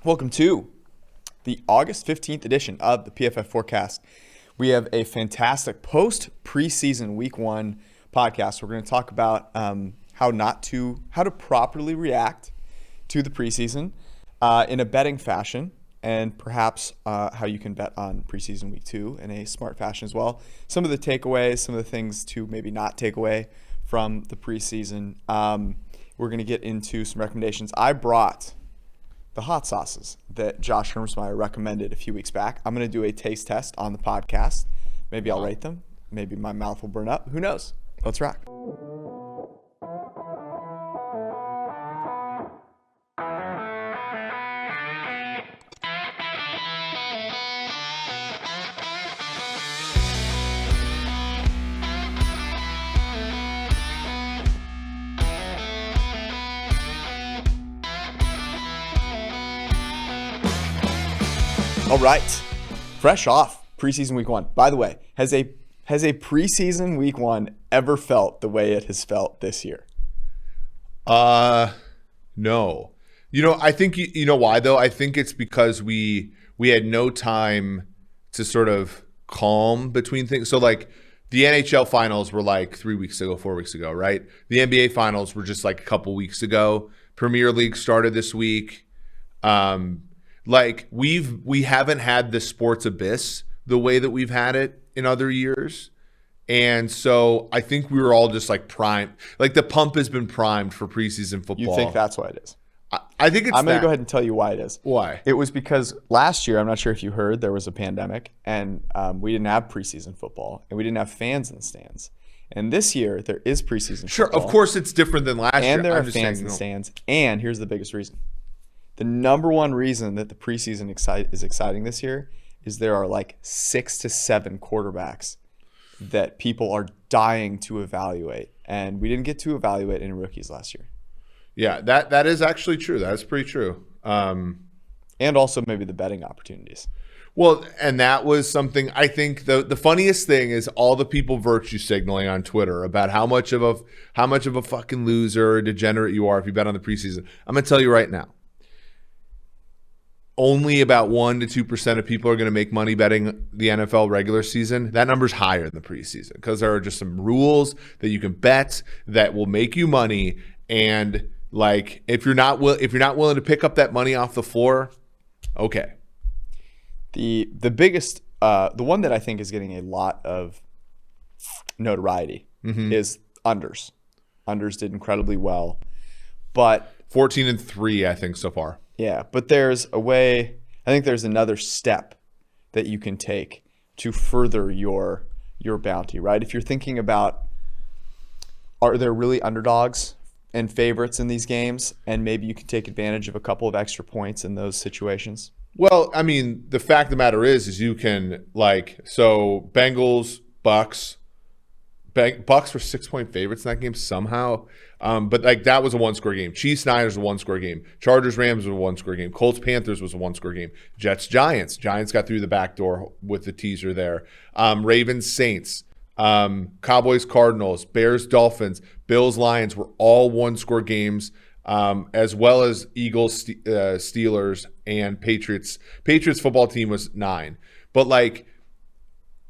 Welcome to the August 15th edition of the PFF Forecast. We have a fantastic post-preseason week one podcast. We're going to talk about how to properly react to the preseason in a betting fashion, and perhaps how you can bet on preseason week two in a smart fashion as well. Some of the takeaways, some of the things to maybe not take away from the preseason. We're going to get into some recommendations. I brought the hot sauces that Josh Hermsmeyer recommended a few weeks back. I'm going to do a taste test on the podcast. Maybe I'll rate them. Maybe my mouth will burn up. Who knows? Let's rock. All right, fresh off preseason week one. By the way, has a preseason week one ever felt the way it has felt this year? No. I think you know why though. I think it's because we had no time to sort of calm between things. So like the NHL finals were like 3 weeks ago, 4 weeks ago, right? The NBA finals were just like a couple weeks ago. Premier League started this week. Like we haven't had the sports abyss the way that we've had it in other years. And so I think we were all just like primed. Like the pump has been primed for preseason football. You think that's why it is? I think it's I'm going to go ahead and tell you why it is. Why? It was because last year, I'm not sure if you heard, there was a pandemic and we didn't have preseason football and we didn't have fans in the stands. And this year there is preseason Sure, football. Of course it's different than last year. And there are fans in the stands. And here's the biggest reason. The number one reason that the preseason is exciting this year is there are like 6 to 7 quarterbacks that people are dying to evaluate. And we didn't get to evaluate any rookies last year. Yeah, that is actually true. That's pretty true. And also maybe the betting opportunities. Well, and that was something I think the funniest thing is all the people virtue signaling on Twitter about how much of a fucking loser or degenerate you are if you bet on the preseason. I'm going to tell you right now. Only about 1 to 2% of people are going to make money betting the NFL regular season. That number's higher in the preseason because there are just some rules that you can bet that will make you money. And like, if you're not willing to pick up that money off the floor, okay. The biggest, the one that I think is getting a lot of notoriety is unders. Unders did incredibly well, but 14-3, I think so far. Yeah, but there's a way, I think there's another step that you can take to further your bounty, right? If you're thinking about, are there really underdogs and favorites in these games? And maybe you can take advantage of a couple of extra points in those situations. Well, I mean, the fact of the matter is you can so Bengals, Bucks were 6-point favorites in that game somehow. But like that was a one-score game. Chiefs-Niners was a one-score game. Chargers-Rams was a one-score game. Colts-Panthers was a one-score game. Jets-Giants. Giants got through the back door with the teaser there. Ravens-Saints. Cowboys-Cardinals. Bears-Dolphins. Bills-Lions were all one-score games, as well as Eagles-Steelers and Patriots. Patriots football team was 9. But like,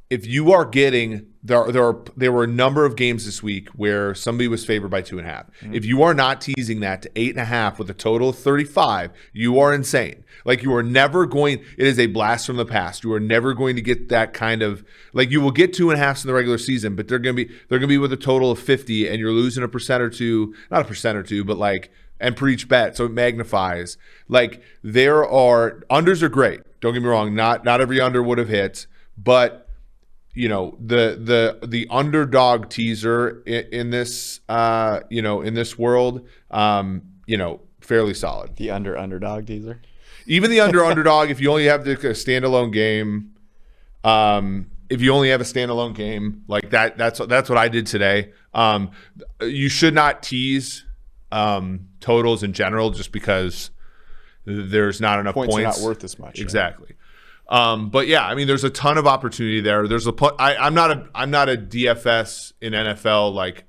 if you are getting there were a number of games this week where somebody was favored by 2.5. Mm-hmm. If you are not teasing that to 8.5 with a total of 35, you are insane. Like you are never going. It is a blast from the past. You are never going to get that kind of like you will get 2.5s in the regular season, but they're going to be with a total of 50, and you're losing a percent or two, not a percent or two, but like and per each bet, so it magnifies. Like there are unders are great. Don't get me wrong. Not every under would have hit, but the underdog teaser in this in this world fairly solid. The underdog teaser. Even the underdog, if you only have the standalone game, like that's what I did today. You should not tease totals in general just because there's not enough points. Are not worth as much. Exactly. But yeah, I mean, there's a ton of opportunity there. I'm not a DFS in NFL like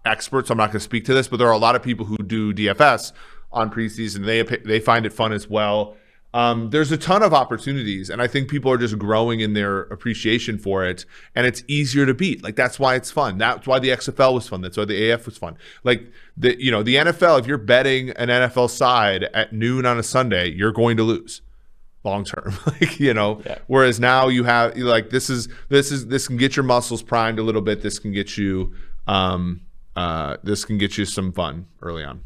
expert, so I'm not going to speak to this. But there are a lot of people who do DFS on preseason. They find it fun as well. There's a ton of opportunities, and I think people are just growing in their appreciation for it, and it's easier to beat. Like, that's why it's fun. That's why the XFL was fun. That's why the AF was fun. Like, the NFL, if you're betting an NFL side at noon on a Sunday, you're going to lose long term. Whereas now you have this can get your muscles primed a little bit. This can get you some fun early on.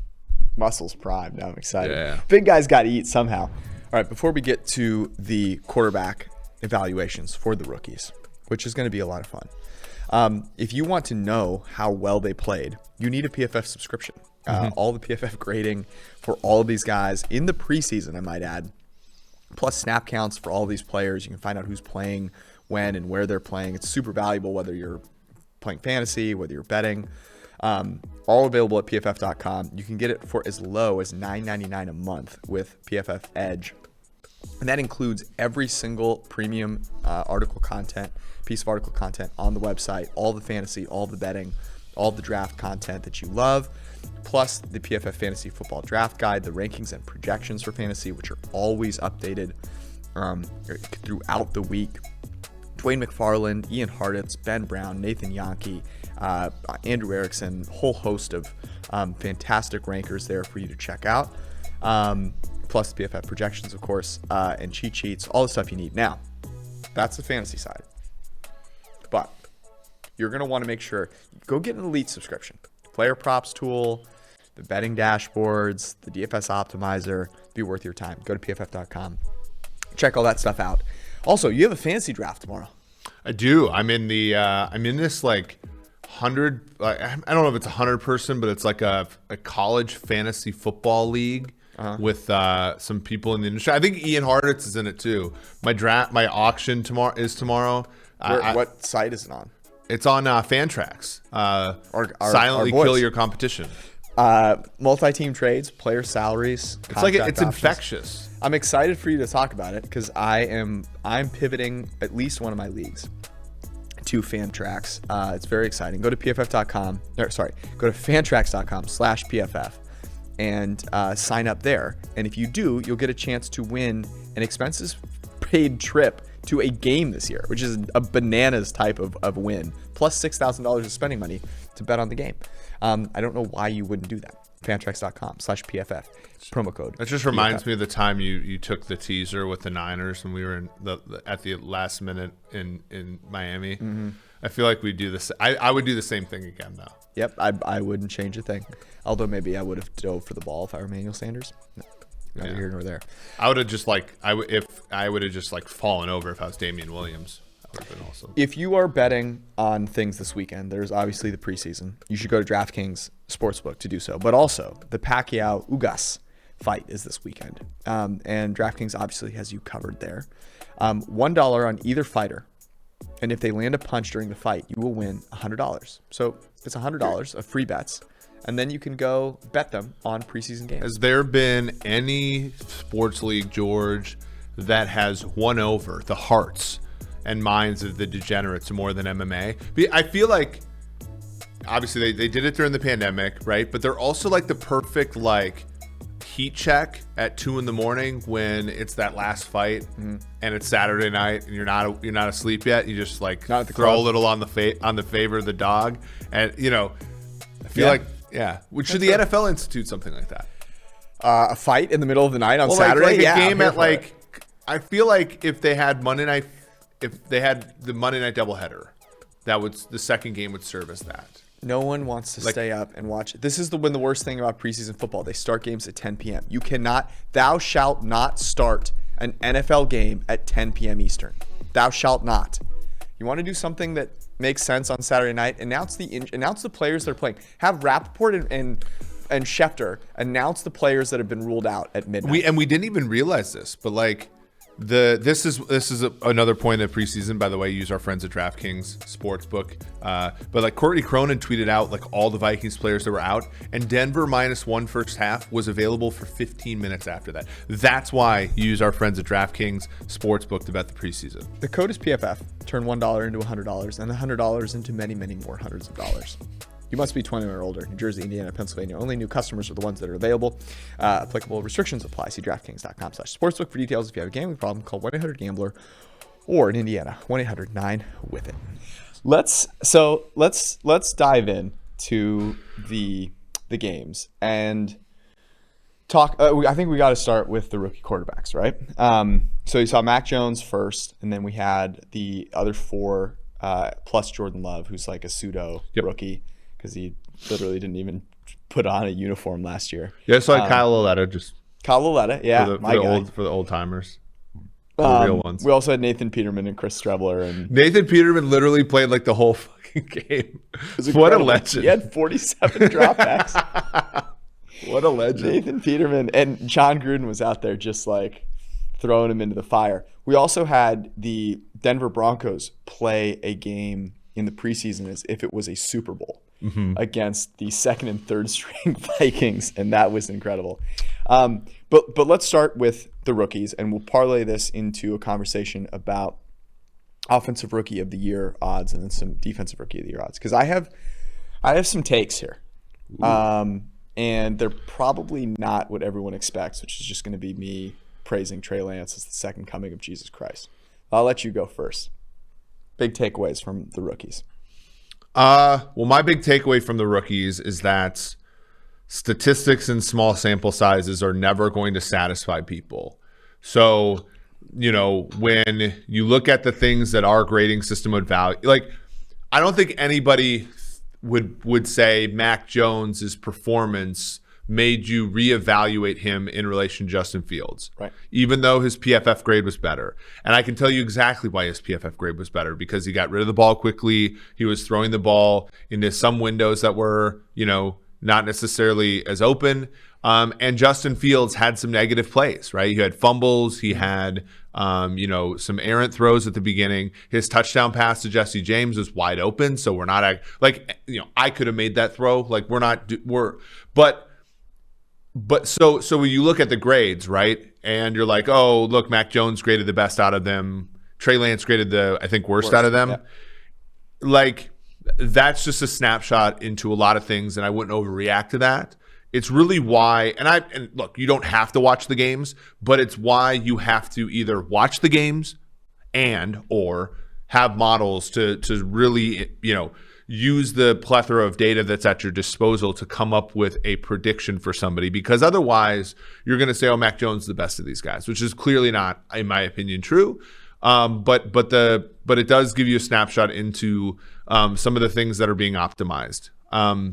Muscles primed. Now I'm excited. Yeah. Big guys got to eat somehow. All right, before we get to the quarterback evaluations for the rookies, which is going to be a lot of fun. If you want to know how well they played, you need a PFF subscription. All the PFF grading for all of these guys in the preseason, I might add, plus snap counts for all these players. You can find out who's playing, when, and where they're playing. It's super valuable, whether you're playing fantasy, whether you're betting. All available at PFF.com. You can get it for as low as $9.99 a month with PFF Edge. And that includes every single premium piece of article content on the website, all the fantasy, all the betting, all the draft content that you love, plus the PFF Fantasy Football Draft Guide, the rankings and projections for fantasy, which are always updated throughout the week. Dwayne McFarland, Ian Hartitz, Ben Brown, Nathan Yonke, Andrew Erickson, whole host of fantastic rankers there for you to check out. Plus the PFF projections, of course, and cheat sheets, all the stuff you need. Now, that's the fantasy side. But you're going to want to make sure you go get an elite subscription. Player props tool, the betting dashboards, the DFS optimizer, be worth your time. Go to PFF.com. Check all that stuff out. Also, you have a fantasy draft tomorrow. I do. I'm in this like 100. I don't know if it's 100 person, but it's like a college fantasy football league with some people in the industry. I think Ian Hartitz is in it too. My auction tomorrow. What site is it on? It's on Fantrax. Silently kill your competition. Multi-team trades, player salaries. It's infectious. I'm excited for you to talk about it because I'm pivoting at least one of my leagues to Fantrax. It's very exciting. Go to PFF.com. Go to Fantrax.com/PFF and sign up there. And if you do, you'll get a chance to win an expenses paid trip to a game this year, which is a bananas type of win, plus $6,000 of spending money to bet on the game. I don't know why you wouldn't do that. Fantrax.com/PFF promo code. That just reminds me of the time you took the teaser with the Niners when we were at the last minute in Miami. Mm-hmm. I feel like we do this. I would do the same thing again though. Yep, I wouldn't change a thing. Although maybe I would have dove for the ball if I were Emmanuel Sanders. No. Neither here nor there. I would have just fallen over if I was Damian Williams. That would have been awesome. If you are betting on things this weekend, there's obviously the preseason. You should go to DraftKings Sportsbook to do so. But also, the Pacquiao-Ugas fight is this weekend. And DraftKings obviously has you covered there. $1 on either fighter. And if they land a punch during the fight, you will win $100. So it's $100 of free bets. And then you can go bet them on preseason games. Has there been any sports league, George, that has won over the hearts and minds of the degenerates more than MMA? I feel like, obviously, they did it during the pandemic, right? But they're also like the perfect heat check at 2 a.m. when it's that last fight and it's Saturday night and you're not asleep yet. You just throw a little on the favor of the dog, and I feel like. Yeah. Should the NFL institute something like that? A fight in the middle of the night on Saturday? A game at I feel like if they had the Monday night doubleheader, the second game would serve as that. No one wants to stay up and watch it. This is the worst thing about preseason football. They start games at 10 p.m. Thou shalt not start an NFL game at 10 p.m. Eastern. Thou shalt not. You want to do something that makes sense on Saturday night? Announce the players that are playing. Have Rappaport and Schefter announce the players that have been ruled out at midnight. We didn't even realize this, but this is another point of preseason. By the way, use our friends at DraftKings Sportsbook. But Courtney Cronin tweeted out all the Vikings players that were out, and Denver -1 first half was available for 15 minutes after that. That's why you use our friends at DraftKings Sportsbook to bet the preseason. The code is PFF. Turn $1 into $100, and the $100 into many, many more hundreds of dollars. You must be 21 or older. New Jersey, Indiana, Pennsylvania. Only new customers are the ones that are available. Applicable restrictions apply. See DraftKings.com/sportsbook for details. If you have a gambling problem, call 1-800-GAMBLER or in Indiana, 1-800-9-WITH-IT. Let's dive in to the games and talk. I think we got to start with the rookie quarterbacks, right? So you saw Mac Jones first, and then we had the other four plus Jordan Love, who's like a pseudo rookie because he literally didn't even put on a uniform last year. Yeah, it's like Kyle Lauletta, yeah, for the old timers. The real ones. We also had Nathan Peterman and Chris Streveler. And Nathan Peterman literally played like the whole fucking game. What a legend. He had 47 dropbacks. What a legend. Nathan Peterman and John Gruden was out there just like throwing him into the fire. We also had the Denver Broncos play a game in the preseason as if it was a Super Bowl against the second and third string Vikings, and that was incredible. But let's start with the rookies, and we'll parlay this into a conversation about offensive rookie of the year odds and then some defensive rookie of the year odds, because I have some takes here. And they're probably not what everyone expects, which is just going to be me praising Trey Lance as the second coming of Jesus Christ. I'll let you go first. Big takeaways from the rookies. Well, my big takeaway from the rookies is that statistics and small sample sizes are never going to satisfy people. So, when you look at the things that our grading system would value, like, I don't think anybody would say Mac Jones's performance made you reevaluate him in relation to Justin Fields, right? Even though his PFF grade was better. And I can tell you exactly why his PFF grade was better, because he got rid of the ball quickly. He was throwing the ball into some windows that were, not necessarily as open. And Justin Fields had some negative plays, right? He had fumbles. He had, some errant throws at the beginning. His touchdown pass to Jesse James was wide open. So we're not I could have made that throw. Like but so when you look at the grades, right? And you're like, oh, look, Mac Jones graded the best out of them. Trey Lance graded the, I think, worst out of them. Yeah. Like, that's just a snapshot into a lot of things, and I wouldn't overreact to that. It's really why, and look, you don't have to watch the games, but it's why you have to either watch the games or have models to really, use the plethora of data that's at your disposal to come up with a prediction for somebody, because otherwise you're going to say, oh, Mac Jones is the best of these guys, which is clearly not, in my opinion, true. But it does give you a snapshot into some of the things that are being optimized.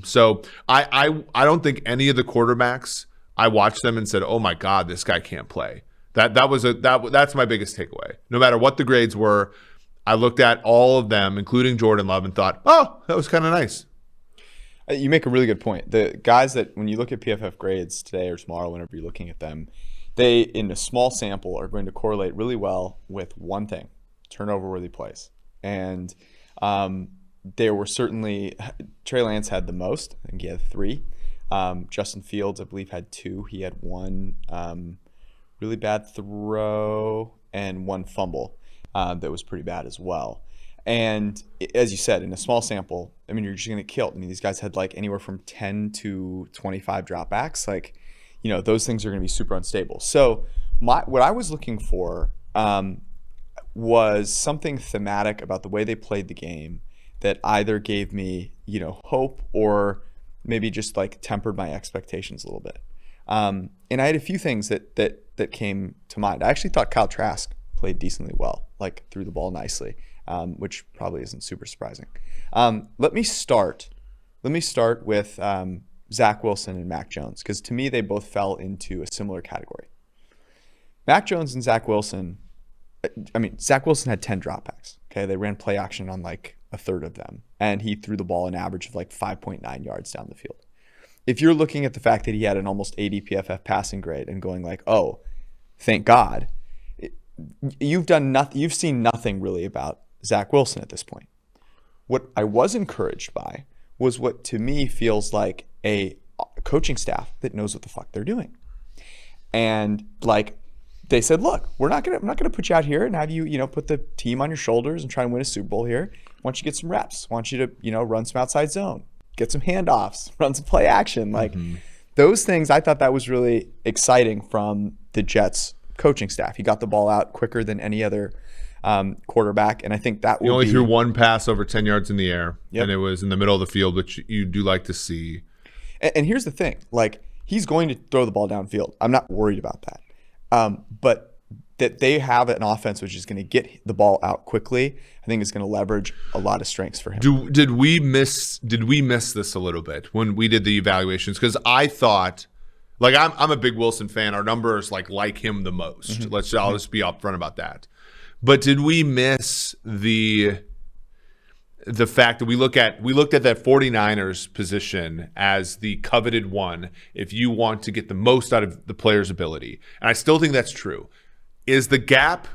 So I don't think any of the quarterbacks, I watched them and said, oh my God, this guy can't play. That's my biggest takeaway. No matter what the grades were, I looked at all of them, including Jordan Love, and thought, oh, that was kind of nice. You make a really good point. The guys that, when you look at PFF grades today or tomorrow, whenever you're looking at them, they, in a small sample, are going to correlate really well with one thing: turnover-worthy plays. And there were certainly, Trey Lance had the most. I think he had 3. Justin Fields, I believe, had 2. He had 1 really bad throw and 1 fumble that was pretty bad as well. And as you said, in a small sample, I mean, you're just going to get killed. I mean, these guys had like anywhere from 10 to 25 dropbacks. Like, those things are going to be super unstable. So what I was looking for was something thematic about the way they played the game that either gave me, hope or maybe just like tempered my expectations a little bit. And I had a few things that came to mind. I actually thought Kyle Trask played decently well, like threw the ball nicely, which probably isn't super surprising. Let me start with Zach Wilson and Mac Jones, because to me, they both fell into a similar category. Mac Jones and Zach Wilson, Zach Wilson had 10 dropbacks. Okay, they ran play action on like a third of them, and he threw the ball an average of like 5.9 yards down the field. If you're looking at the fact that he had an almost 80 PFF passing grade and going like, oh, thank God, you've seen nothing really about Zach Wilson at this point. What I was encouraged by was what to me feels like a coaching staff that knows what the fuck they're doing. And like, they said, look, I'm not gonna put you out here and have you, put the team on your shoulders and try and win a Super Bowl here. I want you to get some reps. I want you to, run some outside zone. get some handoffs, run some play action. Like those things, I thought that was really exciting from the Jets coaching staff. He got the ball out quicker than any other quarterback, and I think that he only threw one pass over 10 yards in the air, and it was in the middle of the field, which you do like to see. And here's the thing, like he's going to throw the ball downfield. I'm not worried about that. But that they have an offense which is going to get the ball out quickly, I think is going to leverage a lot of strengths for him. Did we miss this a little bit when we did the evaluations? Because I thought, like I'm a big Wilson fan. Our numbers like him the most. I'll just be upfront about that. But did we miss the fact that we looked at that 49ers position as the coveted one if you want to get the most out of the player's ability? And I still think that's true. Is the gap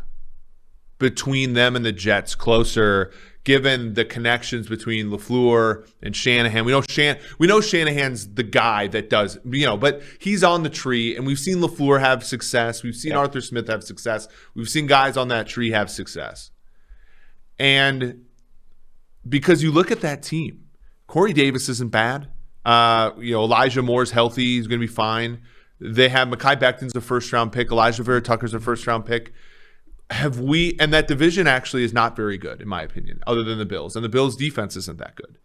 between them and the Jets closer, given the connections between LaFleur and Shanahan? We know Shanahan's the guy that does, but he's on the tree, and we've seen LaFleur have success. We've seen Arthur Smith have success. We've seen guys on that tree have success. And because you look at that team, Corey Davis isn't bad. Elijah Moore's healthy. He's going to be fine. They have Mekhi Becton's a first-round pick. Elijah Vera Tucker's a first-round pick. And that division actually is not very good, in my opinion, other than the Bills. And the Bills' defense isn't that good.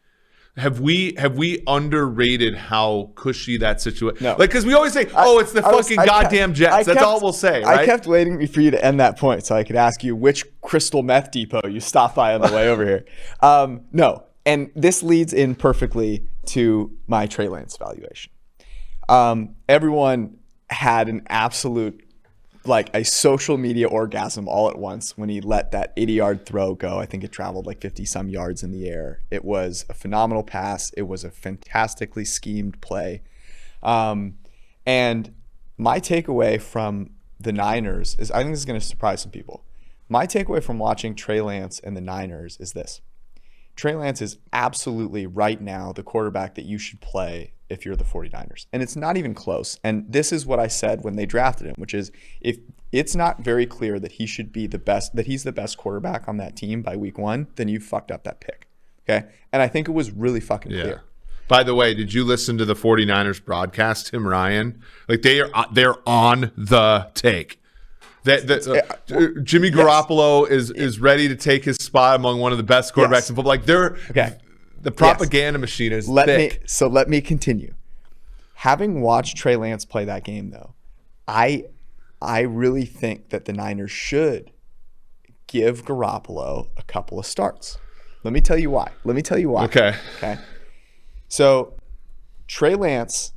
Have we underrated how cushy that situation? No. Because we always say, it's the goddamn Jets. That's all we'll say, right? I kept waiting for you to end that point so I could ask you which crystal meth depot you stopped by on the way over here. No. And this leads in perfectly to my Trey Lance valuation. Everyone had an absolute, a social media orgasm all at once when he let that 80-yard throw go. I think it traveled 50-some yards in the air. It was a phenomenal pass. It was a fantastically schemed play. And my takeaway from the Niners is, I think this is going to surprise some people. My takeaway from watching Trey Lance and the Niners is this. Trey Lance is absolutely right now the quarterback that you should play if you're the 49ers. And it's not even close. And this is what I said when they drafted him, which is if it's not very clear that he should be the best, that he's the best quarterback on that team by week 1, then you fucked up that pick. Okay? And I think it was really fucking clear. By the way, did you listen to the 49ers broadcast, Tim Ryan? They're on the take. Jimmy Garoppolo is ready to take his spot among one of the best quarterbacks in football. The propaganda machine is thick. Let me continue. Having watched Trey Lance play that game, though, I really think that the Niners should give Garoppolo a couple of starts. Let me tell you why. Okay. So Trey Lance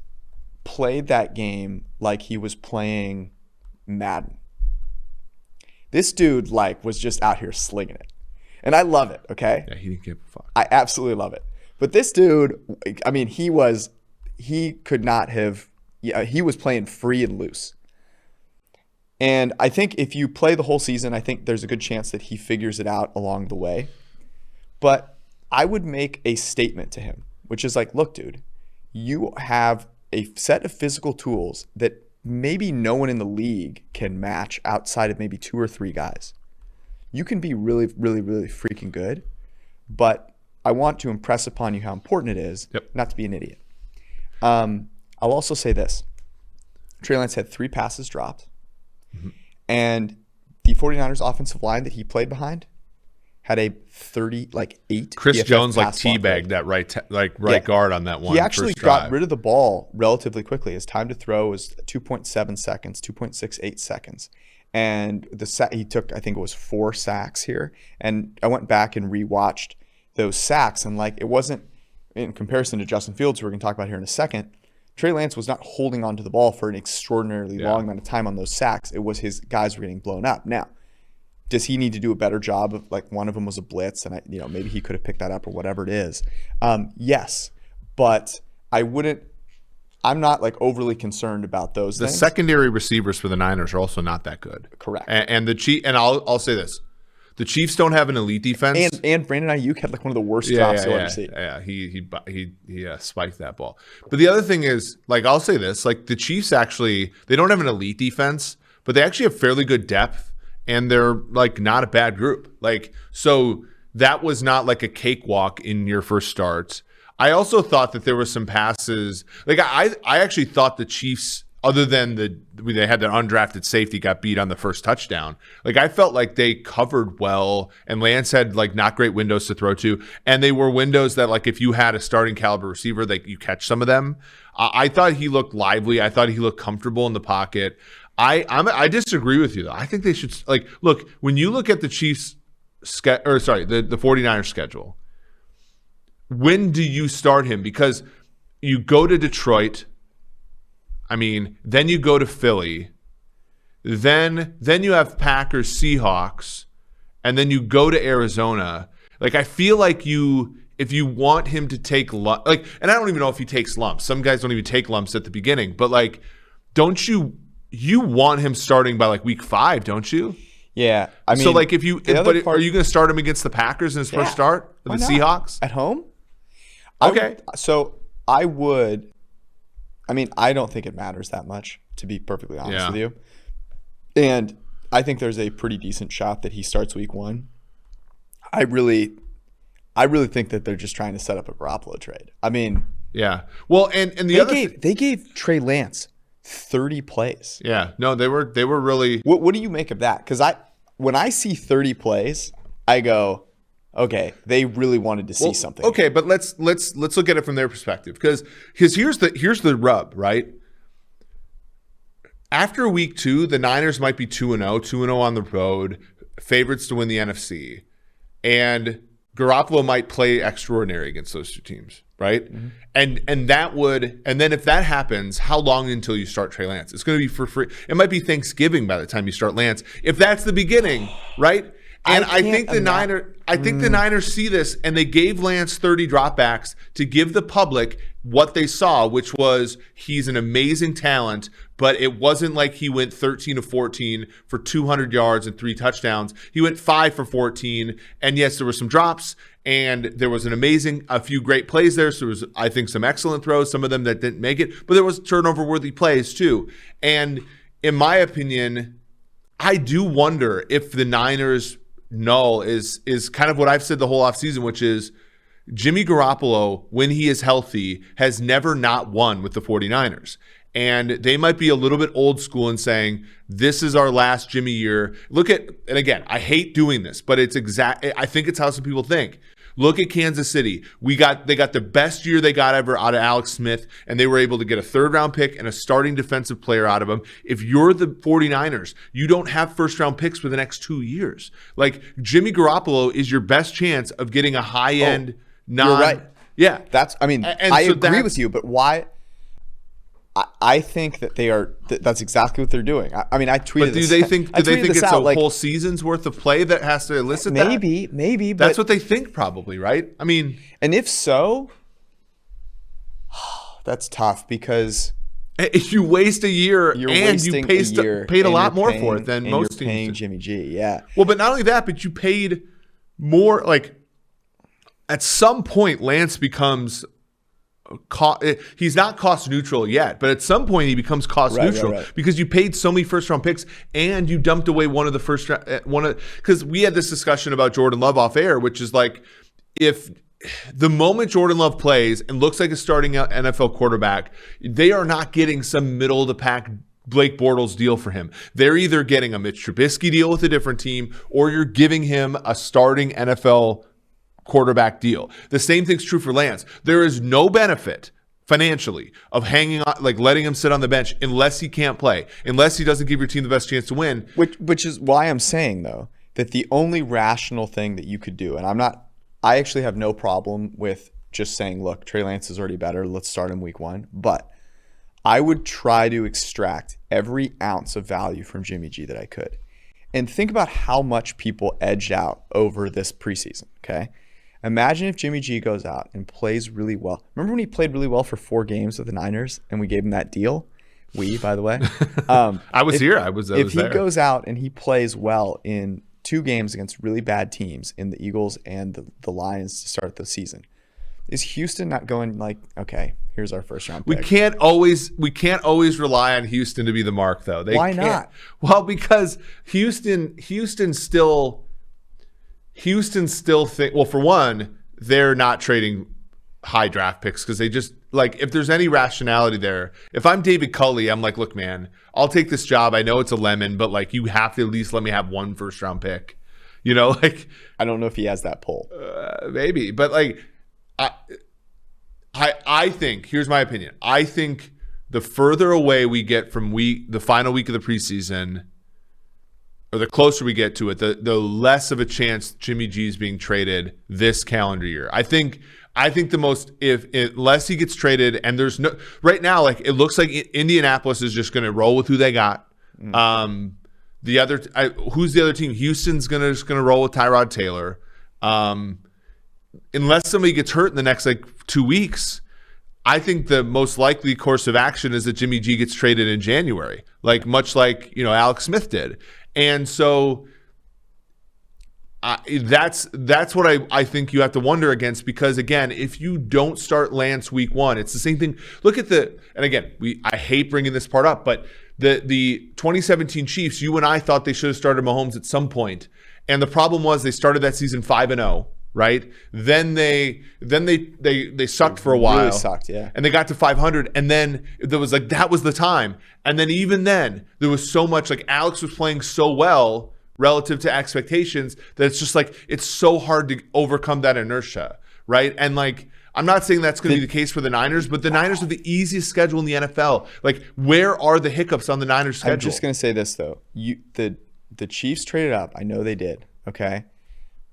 played that game like he was playing Madden. This dude was just out here slinging it. And I love it, okay? Yeah, he didn't give a fuck. I absolutely love it. But this dude, he was playing free and loose. And I think if you play the whole season, I think there's a good chance that he figures it out along the way. But I would make a statement to him, which is look, dude, you have a set of physical tools that maybe no one in the league can match outside of maybe 2 or 3 guys. You can be really, really, really freaking good, but I want to impress upon you how important it is not to be an idiot. I'll also say this. Trey Lance had 3 passes dropped, and the 49ers offensive line that he played behind had a 8. Chris PFF Jones pass teabagged that right guard on that one. He actually got rid of the ball relatively quickly. His time to throw was 2.7 seconds, 2.68 seconds. And he took, I think it was 4 sacks here. And I went back and rewatched those sacks, and it wasn't, in comparison to Justin Fields, who we're going to talk about here in a second, Trey Lance was not holding onto the ball for an extraordinarily long amount of time on those sacks. It was his guys were getting blown up. Now, does he need to do a better job of one of them was a blitz, and maybe he could have picked that up or whatever it is? Yes, but I'm not overly concerned about those things. The secondary receivers for the Niners are also not that good. Correct. And the Chiefs, and I'll say this: the Chiefs don't have an elite defense. And Brandon Ayuk had one of the worst drops you'll ever see. Yeah, he spiked that ball. But the other thing is, I'll say this: the Chiefs actually, they don't have an elite defense, but they actually have fairly good depth, and they're not a bad group. So that was not a cakewalk in your first start. I also thought that there were some passes. Like I actually thought the Chiefs, other than they had their undrafted safety got beat on the first touchdown. Like I felt like they covered well, and Lance had like not great windows to throw to, and they were windows that like if you had a starting caliber receiver, like you catch some of them. I thought he looked lively. I thought he looked comfortable in the pocket. I disagree with you though. I think they should like look when you look at the Chiefs the 49ers schedule. When do you start him? Because you go to Detroit. I mean, then you go to Philly. Then you have Packers, Seahawks, and then you go to Arizona. Like I feel like if you want him to take and I don't even know if he takes lumps. Some guys don't even take lumps at the beginning. But like, don't you want him starting by like week 5? Don't you? Yeah, I mean, so like if you, are you going to start him against the Packers in his first start? The Seahawks at home? Okay, I would. I mean, I don't think it matters that much, to be perfectly honest with you. And I think there's a pretty decent shot that he starts week 1. I really think that they're just trying to set up a Garoppolo trade. I mean, yeah. Well, and they gave Trey Lance 30 plays. Yeah. No, they were really. What do you make of that? Because when I see 30 plays, I go, okay, they really wanted to see something. Okay, but let's look at it from their perspective, because here's the rub, right? After week 2, the Niners might be 2-0 on the road, favorites to win the NFC, and Garoppolo might play extraordinary against those two teams, right? Mm-hmm. And then if that happens, how long until you start Trey Lance? It's going to be for free. It might be Thanksgiving by the time you start Lance, if that's the beginning, right? And I think the Niners see this, and they gave Lance 30 dropbacks to give the public what they saw, which was he's an amazing talent, but it wasn't like he went 13 of 14 for 200 yards and 3 touchdowns. He went 5 for 14, and yes, there were some drops, and there was a few great plays there. So there was, I think, some excellent throws, some of them that didn't make it, but there was turnover-worthy plays too. And in my opinion, I do wonder if the Niners null is kind of what I've said the whole offseason, which is Jimmy Garoppolo, when he is healthy, has never not won with the 49ers. And they might be a little bit old school in saying, this is our last Jimmy year. And again, I hate doing this, but I think it's how some people think. Look at Kansas City. They got the best year they got ever out of Alex Smith, and they were able to get a 3rd-round pick and a starting defensive player out of him. If you're the 49ers, you don't have first-round picks for the next 2 years. Like, Jimmy Garoppolo is your best chance of getting a high-end You're right. Yeah. I agree with you, but why? I think that they are. That's exactly what they're doing. I mean, I tweeted. But do they think it's a whole season's worth of play that has to elicit that? Maybe. That's what they think, probably, right? I mean, and if so, that's tough because if you waste a year and you paid a lot more for it than most teams. You're paying Jimmy G. Yeah. Well, but not only that, but you paid more. Like at some point, Lance becomes. He's not cost neutral yet, but at some point he becomes cost neutral because you paid so many first round picks and you dumped away because we had this discussion about Jordan Love off air, which is like, if the moment Jordan Love plays and looks like a starting NFL quarterback, they are not getting some middle of the pack Blake Bortles deal for him. They're either getting a Mitch Trubisky deal with a different team, or you're giving him a starting NFL quarterback deal. The same thing's true for Lance. There is no benefit financially of hanging on, like letting him sit on the bench unless he can't play, unless he doesn't give your team the best chance to win. Which is why I'm saying though that the only rational thing that you could do, and I actually have no problem with just saying, look, Trey Lance is already better. Let's start him week 1. But I would try to extract every ounce of value from Jimmy G that I could. And think about how much people edged out over this preseason, okay? Imagine if Jimmy G goes out and plays really well. Remember when he played really well for 4 games with the Niners and we gave him that deal? By the way. I was here. I was there. If he goes out and he plays well in 2 games against really bad teams in the Eagles and the Lions to start the season, is Houston not going like, okay, here's our first round pick? We can't always rely on Houston to be the mark, though. Why not? Well, because Houston still think, well, for one, they're not trading high draft picks because they just like if there's any rationality there. If I'm David Culley, I'm like, look, man, I'll take this job. I know it's a lemon, but like you have to at least let me have one first round pick. Like I don't know if he has that pull. Maybe, but like I think here's my opinion. I think the further away we get from the final week of the preseason, or the closer we get to it, the less of a chance Jimmy G is being traded this calendar year. I think the most unless he gets traded, and there's no right now, like it looks like Indianapolis is just going to roll with who they got. Who's the other team? Houston's just gonna roll with Tyrod Taylor. Unless somebody gets hurt in the next like 2 weeks, I think the most likely course of action is that Jimmy G gets traded in January, like much like Alex Smith did. And so that's what I think you have to wonder against, because again, if you don't start Lance week 1, it's the same thing. Look at and again, I hate bringing this part up, but the 2017 Chiefs, you and I thought they should have started Mahomes at some point, and the problem was they started that season 5-0. Right? Then they sucked for a while. Really sucked, yeah. And they got to 500, and then there was like that was the time. And then even then, there was so much like Alex was playing so well relative to expectations that it's just like it's so hard to overcome that inertia, right? And like I'm not saying that's going to be the case for the Niners, but the Niners have the easiest schedule in the NFL. Like, where are the hiccups on the Niners schedule? I'm just going to say this though: the Chiefs traded up. I know they did. Okay,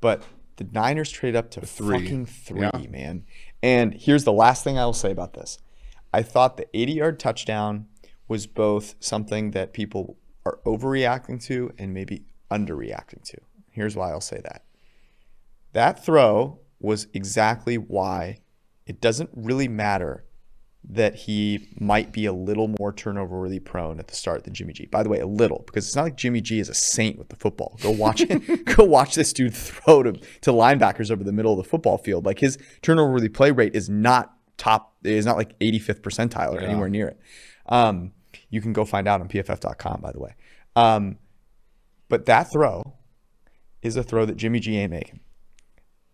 but the Niners trade up to fucking 3, yeah. Man. And here's the last thing I will say about this. I thought the 80-yard touchdown was both something that people are overreacting to and maybe underreacting to. Here's why I'll say that. That throw was exactly why it doesn't really matter that he might be a little more turnover-worthy prone at the start than Jimmy G. By the way, a little, because it's not like Jimmy G is a saint with the football. Go watch it. Go watch this dude throw to linebackers over the middle of the football field. Like his turnover-worthy play rate is not like 85th percentile or anywhere near it. You can go find out on PFF.com, by the way. But that throw is a throw that Jimmy G ain't making,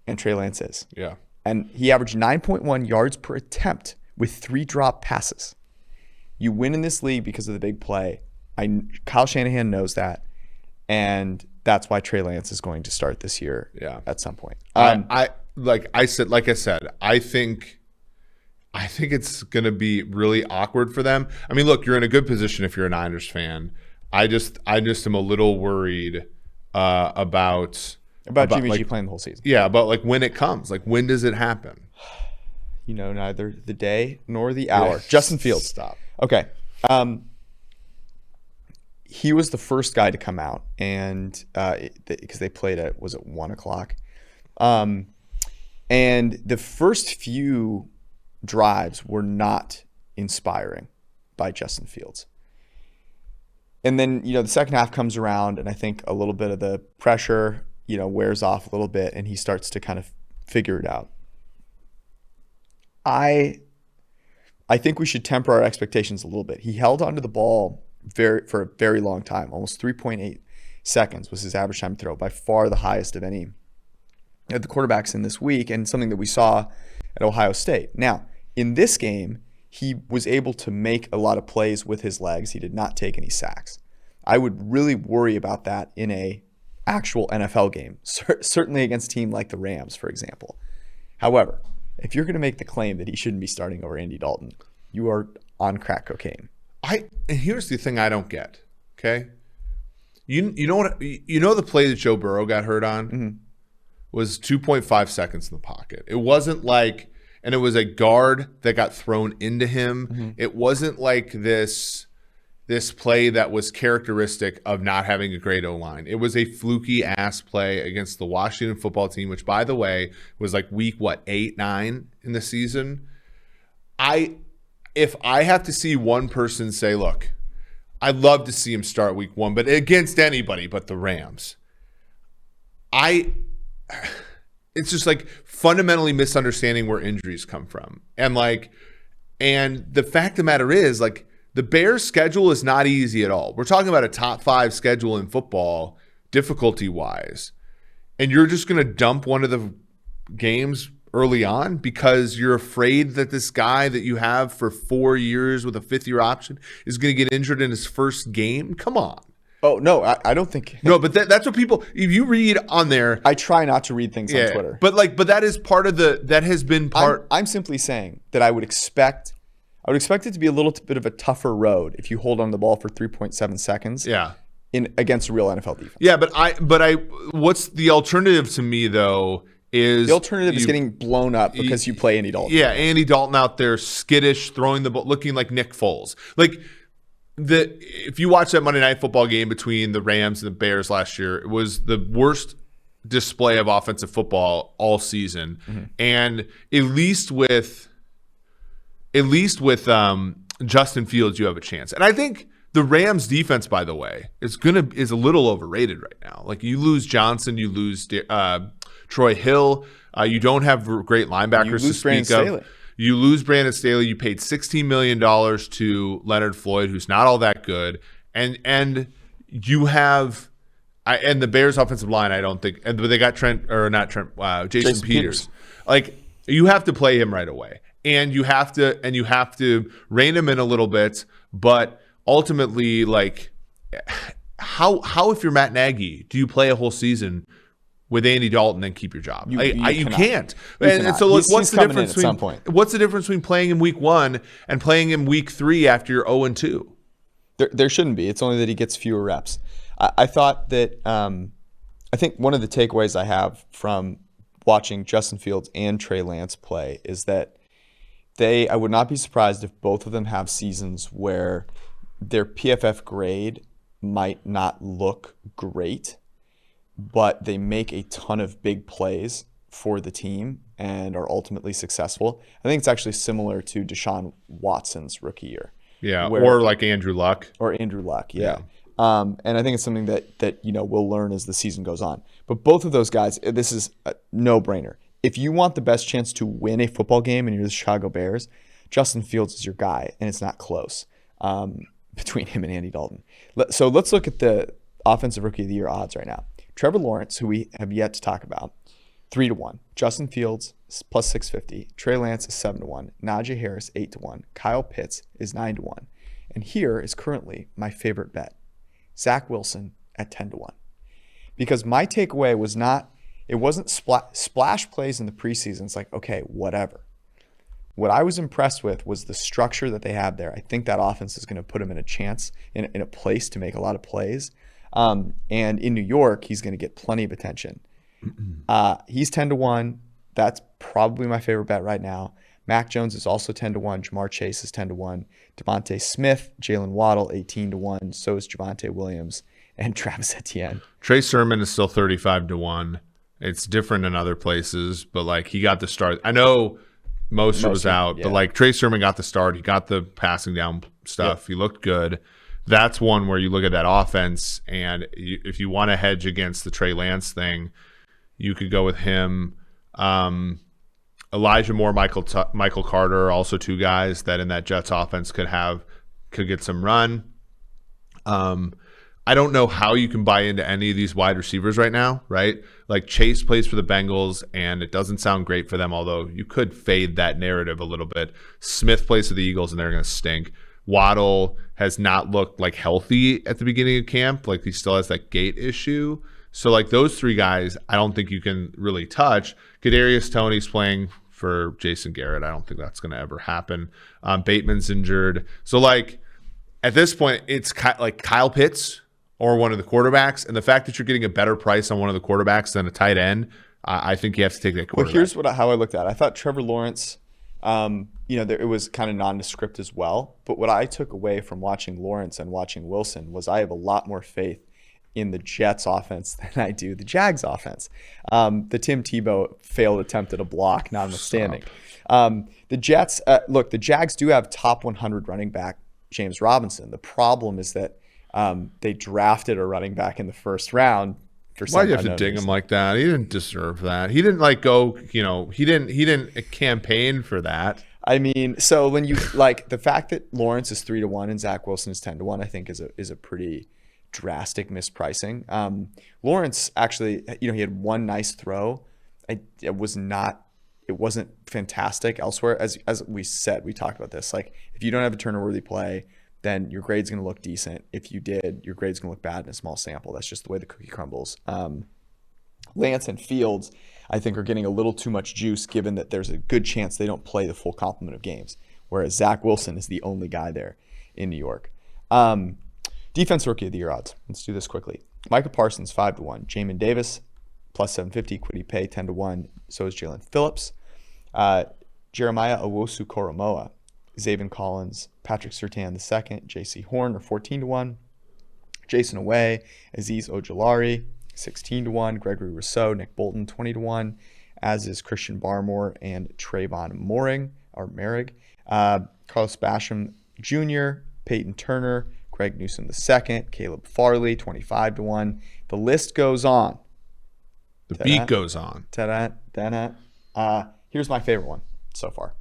and Trey Lance is. Yeah. And he averaged 9.1 yards per attempt with 3 drop passes. You win in this league because of the big play. Kyle Shanahan knows that, and that's why Trey Lance is going to start this year. Yeah. At some point. I said, I think it's going to be really awkward for them. I mean, look, you're in a good position if you're a Niners fan. I just am a little worried about Jimmy like, G playing the whole season. Yeah, but like when it comes, like when does it happen? Neither the day nor the hour. Justin Fields. Stop. Okay. He was the first guy to come out, and because they played at 1:00, and the first few drives were not inspiring by Justin Fields. And then the second half comes around, and I think a little bit of the pressure wears off a little bit, and he starts to kind of figure it out. I think we should temper our expectations a little bit. He held onto the ball for a very long time. Almost 3.8 seconds was his average time to throw, by far the highest of any of the quarterbacks in this week, and something that we saw at Ohio State. Now, in this game, he was able to make a lot of plays with his legs. He did not take any sacks. I would really worry about that in a actual NFL game, certainly against a team like the Rams, for example. However, if you're going to make the claim that he shouldn't be starting over Andy Dalton, you are on crack cocaine. And here's the thing I don't get. Okay, you know what? The play that Joe Burrow got hurt on was 2.5 seconds in the pocket. It wasn't like, and it was a guard that got thrown into him. It wasn't like this play that was characteristic of not having a great O-line. It was a fluky ass play against the Washington football team, which, by the way, was like week 8, 9 in the season. If I have to see one person say, look, I'd love to see him start week 1, but against anybody but the Rams, it's just like fundamentally misunderstanding where injuries come from. And the fact of the matter is, like, the Bears' schedule is not easy at all. We're talking about a top 5 schedule in football, difficulty-wise. And you're just going to dump one of the games early on because you're afraid that this guy that you have for 4 years with a 5th-year option is going to get injured in his first game? Come on. Oh, no, I don't think. No, but that's what people, if you read on there. I try not to read things on Twitter. But that is part of that has been part. I'm simply saying that I would expect it to be a little bit of a tougher road if you hold on the ball for 3.7 seconds. Yeah. Against a real NFL defense. Yeah, but what's the alternative to me though is the alternative is getting blown up because you play Andy Dalton. Yeah, Andy Dalton out there skittish, throwing the ball, looking like Nick Foles. Like if you watch that Monday Night Football game between the Rams and the Bears last year, it was the worst display of offensive football all season. Mm-hmm. And at least with Justin Fields, you have a chance. And I think the Rams defense, by the way, is a little overrated right now. Like you lose Johnson, you lose Troy Hill, you don't have great linebackers to speak of. You lose Brandon Staley. You paid $16 million to Leonard Floyd, who's not all that good, and you have and the Bears' offensive line. I don't think, but they got Jason Peters. Like you have to play him right away, and you have to rein him in a little bit, but ultimately, like, how if you're Matt Nagy, do you play a whole season with Andy Dalton and keep your job? You can't. And so what's the difference between some point? What's the difference between playing him week 1 and playing him week 3 after you're 0-2? There shouldn't be. It's only that he gets fewer reps. I thought that I think one of the takeaways I have from watching Justin Fields and Trey Lance play is that I would not be surprised if both of them have seasons where their PFF grade might not look great, but they make a ton of big plays for the team and are ultimately successful. I think it's actually similar to Deshaun Watson's rookie year. Yeah, or like Andrew Luck. Yeah. And I think it's something that we'll learn as the season goes on. But both of those guys, this is a no-brainer. If you want the best chance to win a football game and you're the Chicago Bears, Justin Fields is your guy, and it's not close between him and Andy Dalton. So let's look at the Offensive Rookie of the Year odds right now. Trevor Lawrence, who we have yet to talk about, 3-1. Justin Fields plus 650. Trey Lance is 7-1. Najee Harris 8-1. Kyle Pitts is 9-1. And here is currently my favorite bet: Zach Wilson at 10-1. Because my takeaway was it wasn't splash plays in the preseason. It's like, okay, whatever. What I was impressed with was the structure that they have there. I think that offense is going to put him in a chance, in a place to make a lot of plays. And in New York, he's going to get plenty of attention. He's 10-1. That's probably my favorite bet right now. Mac Jones is also 10-1. Jamar Chase is 10-1. Devontae Smith, Jalen Waddle, 18-1. So is Javonte Williams and Travis Etienne. Trey Sermon is still 35-1. It's different in other places, but like he got the start. I know Mostert was out, but like Trey Sermon got the start. He got the passing down stuff. Yep. He looked good. That's one where you look at that offense, and if you want to hedge against the Trey Lance thing, you could go with him. Elijah Moore, Michael Carter are also two guys that in that Jets offense could get some run. I don't know how you can buy into any of these wide receivers right now, right? Like Chase plays for the Bengals, and it doesn't sound great for them, although you could fade that narrative a little bit. Smith plays for the Eagles, and they're going to stink. Waddle has not looked like healthy at the beginning of camp. Like he still has that gait issue. So like those three guys, I don't think you can really touch. Kadarius Toney's playing for Jason Garrett. I don't think that's going to ever happen. Bateman's injured. So like at this point, it's like Kyle Pitts or one of the quarterbacks. And the fact that you're getting a better price on one of the quarterbacks than a tight end, I think you have to take that quarterback. Well, here's how I looked at it. I thought Trevor Lawrence, it was kind of nondescript as well. But what I took away from watching Lawrence and watching Wilson was I have a lot more faith in the Jets offense than I do the Jags offense. The Tim Tebow failed attempt at a block, notwithstanding. The Jets, the Jags do have top 100 running back James Robinson. The problem is that they drafted a running back in the first round. Why do you have to ding him like that? He didn't deserve that. He didn't he didn't campaign for that. I mean, so when you like the fact that Lawrence is 3-1 and Zach Wilson is 10-1, I think is a pretty drastic mispricing. Lawrence actually, he had one nice throw. It was not it wasn't fantastic elsewhere. As we said, we talked about this. Like, if you don't have a turnover-worthy play, then your grade's going to look decent. If you did, your grade's going to look bad in a small sample. That's just the way the cookie crumbles. Lance and Fields, I think, are getting a little too much juice, given that there's a good chance they don't play the full complement of games, whereas Zach Wilson is the only guy there in New York. Defense Rookie of the Year odds. Let's do this quickly. Micah Parsons, 5-1. Jamin Davis, plus 750. Kwity Paye, 10-1. So is Jalen Phillips. Jeremiah Owusu-Koramoah, Zaven Collins, Patrick Surtain II, J.C. Horn are 14-1. Jason Away, Azeez Ojulari, 16-1. Gregory Rousseau, Nick Bolton, 20-1. As is Christian Barmore and Trayvon Merrick. Carlos Basham Jr., Peyton Turner, Greg Newsome II, Caleb Farley, 25-1. The list goes on. The beat goes on. Here's my favorite one so far.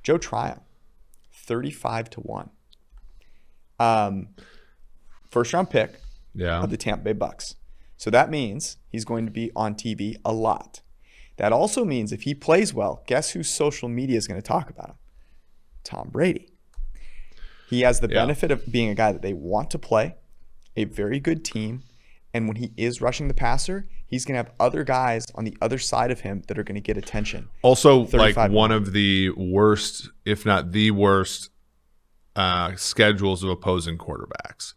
Joe Tryon, 35-1. First round pick of the Tampa Bay Bucks. So that means he's going to be on TV a lot. That also means if he plays well, guess whose social media is going to talk about him? Tom Brady. He has the benefit of being a guy that they want to play, a very good team, and when he is rushing the passer, he's going to have other guys on the other side of him that are going to get attention. Also, like one of the worst, if not the worst, schedules of opposing quarterbacks.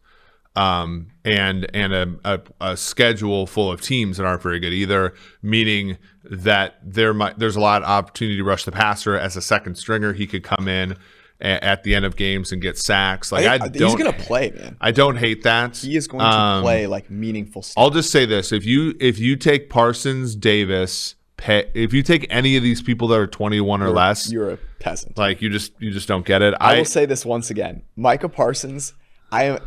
And a schedule full of teams that aren't very good either, meaning that there's a lot of opportunity to rush the passer. As a second stringer, he could come in at the end of games and get sacks. Like he's going to play, man. I don't hate that. He is going to play like meaningful stuff. I'll just say this: if you take Parsons, Davis, if you take any of these people that are 21 or less, you're a peasant. Like you just don't get it. I will say this once again: Micah Parsons. I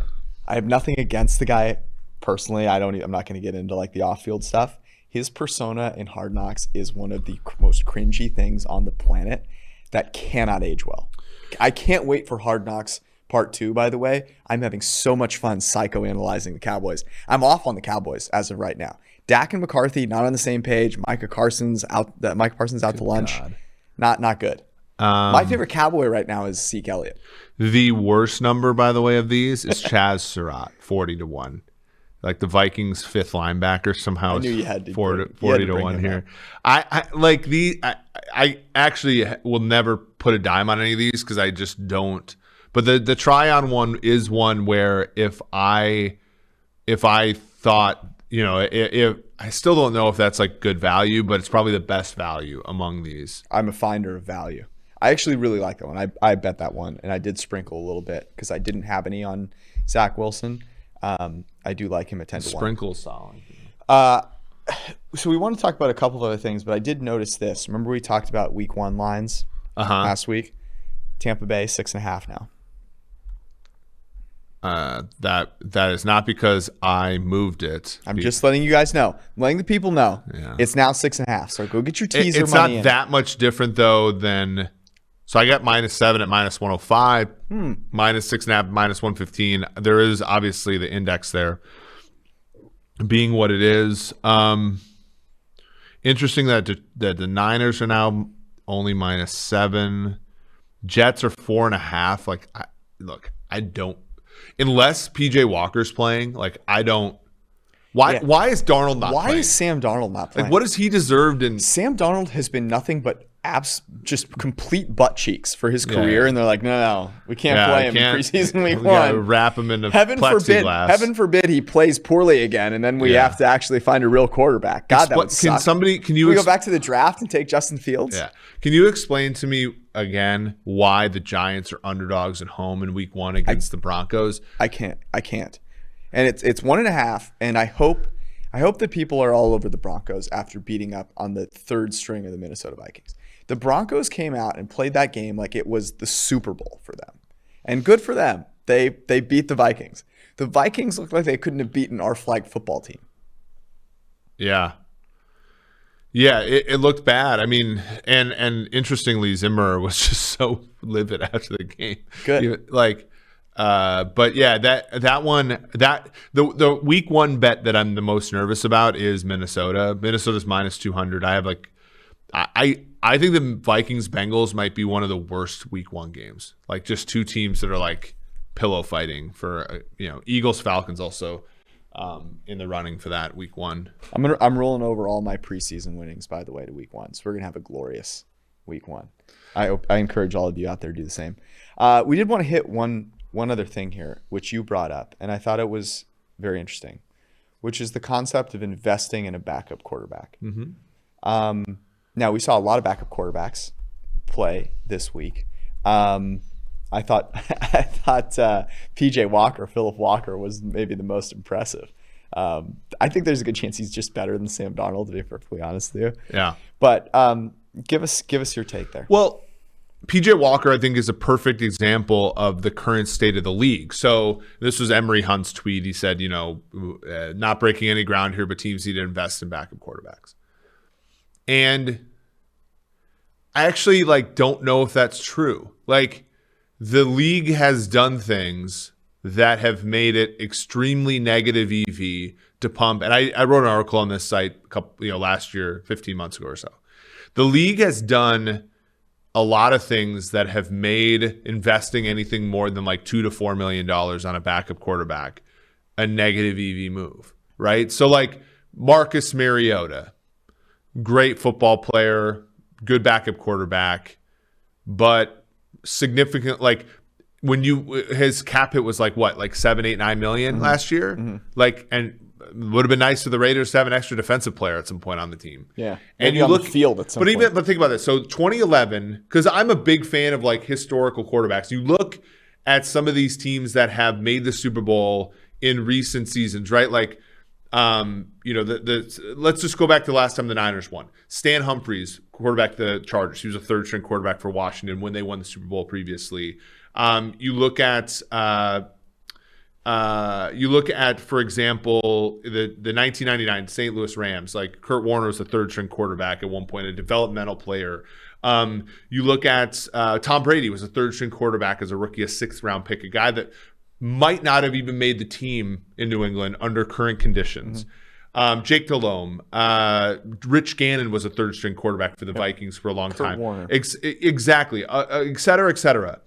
have nothing against the guy personally. I'm not going to get into like the off-field stuff. His persona in Hard Knocks is one of the most cringy things on the planet that cannot age well. I can't wait for Hard Knocks Part 2, by the way. I'm having so much fun psychoanalyzing the Cowboys. I'm off on the Cowboys as of right now. Dak and McCarthy not on the same page. Micah Parsons out to lunch. God. Not good. My favorite Cowboy right now is Zeke Elliott. The worst number, by the way, of these is Chaz Surratt, 40-1. Like the Vikings' fifth linebacker somehow. I knew you had to 40-1 here. I actually will never put a dime on any of these because I just don't. But the Tryon one is one where if I thought, if I still don't know if that's like good value, but it's probably the best value among these. I'm a finder of value. I actually really like that one. I bet that one, and I did sprinkle a little bit because I didn't have any on Zach Wilson. I do like him at 10-1. Sprinkle's solid. So we want to talk about a couple of other things, but I did notice this. Remember we talked about week 1 lines last week? Tampa Bay 6.5 now. That is not because I moved it. I'm just letting you guys know. I'm letting the people know. Yeah. It's now 6.5. So go get your teaser it's money. It's not that much different though than. So I got -7 at -105, -6.5 at -115. There is obviously the index there being what it is. Interesting that the Niners are now only -7. Jets are 4.5. Like, I don't. Unless PJ Walker's playing, like I don't. Why is Darnold not playing? Why is Sam Darnold not playing? Like, what has he deserved? Sam Darnold has been nothing but just complete butt cheeks for his career, and they're like, no, we can't play him in preseason week 1. Wrap him in the plexiglass. Heaven forbid he plays poorly again, and then we have to actually find a real quarterback. God, that would suck. Can we go back to the draft and take Justin Fields? Yeah. Can you explain to me again why the Giants are underdogs at home in week 1 against the Broncos? I can't. And it's 1.5, and I hope that people are all over the Broncos after beating up on the third string of the Minnesota Vikings. The Broncos came out and played that game like it was the Super Bowl for them. And good for them. They beat the Vikings. The Vikings looked like they couldn't have beaten our flag football team. Yeah. Yeah, it looked bad. I mean, and interestingly, Zimmer was just so livid after the game. Good. But yeah, that one, the week 1 bet that I'm the most nervous about is Minnesota. Minnesota's -200. I have I think the Vikings Bengals might be one of the worst week 1 games. Like just two teams that are like pillow fighting for Eagles Falcons also in the running for that week 1. I'm rolling over all my preseason winnings, by the way, to week 1. So we're gonna have a glorious week 1. I encourage all of you out there to do the same. We did want to hit one other thing here, which you brought up, and I thought it was very interesting, which is the concept of investing in a backup quarterback. Mm-hmm. Now, we saw a lot of backup quarterbacks play this week. I thought Philip Walker was maybe the most impressive. I think there's a good chance he's just better than Sam Darnold, to be perfectly honest with you. Yeah. But give us your take there. Well, PJ Walker, I think, is a perfect example of the current state of the league. So this was Emery Hunt's tweet. He said, not breaking any ground here, but teams need to invest in backup quarterbacks. And I actually don't know if that's true. The league has done things that have made it extremely negative EV to pump. And I wrote an article on this site last year, 15 months ago or so. The league has done a lot of things that have made investing anything more than $2 to $4 million on a backup quarterback a negative EV move, right? So Marcus Mariota, great football player, good backup quarterback, but significant, his cap hit was $7, 8, 9 million last year? Mm-hmm. And would have been nice for the Raiders to have an extra defensive player at some point on the team. Yeah. And you look the field at some point. But think about this. So 2011, because I'm a big fan of historical quarterbacks. You look at some of these teams that have made the Super Bowl in recent seasons, right? Let's just go back to the last time the Niners won. Stan Humphries, quarterback the Chargers. He was a third string quarterback for Washington when they won the Super Bowl previously. You look at, for example, the 1999 St. Louis Rams. Kurt Warner was the third string quarterback at one point, a developmental player. You look at Tom Brady was a third string quarterback as a rookie, a 6th round pick, a guy that might not have even made the team in New England under current conditions. Mm-hmm. Jake Delhomme, Rich Gannon was a third string quarterback for the Vikings for a long time. Warner. Exactly, et cetera, et cetera.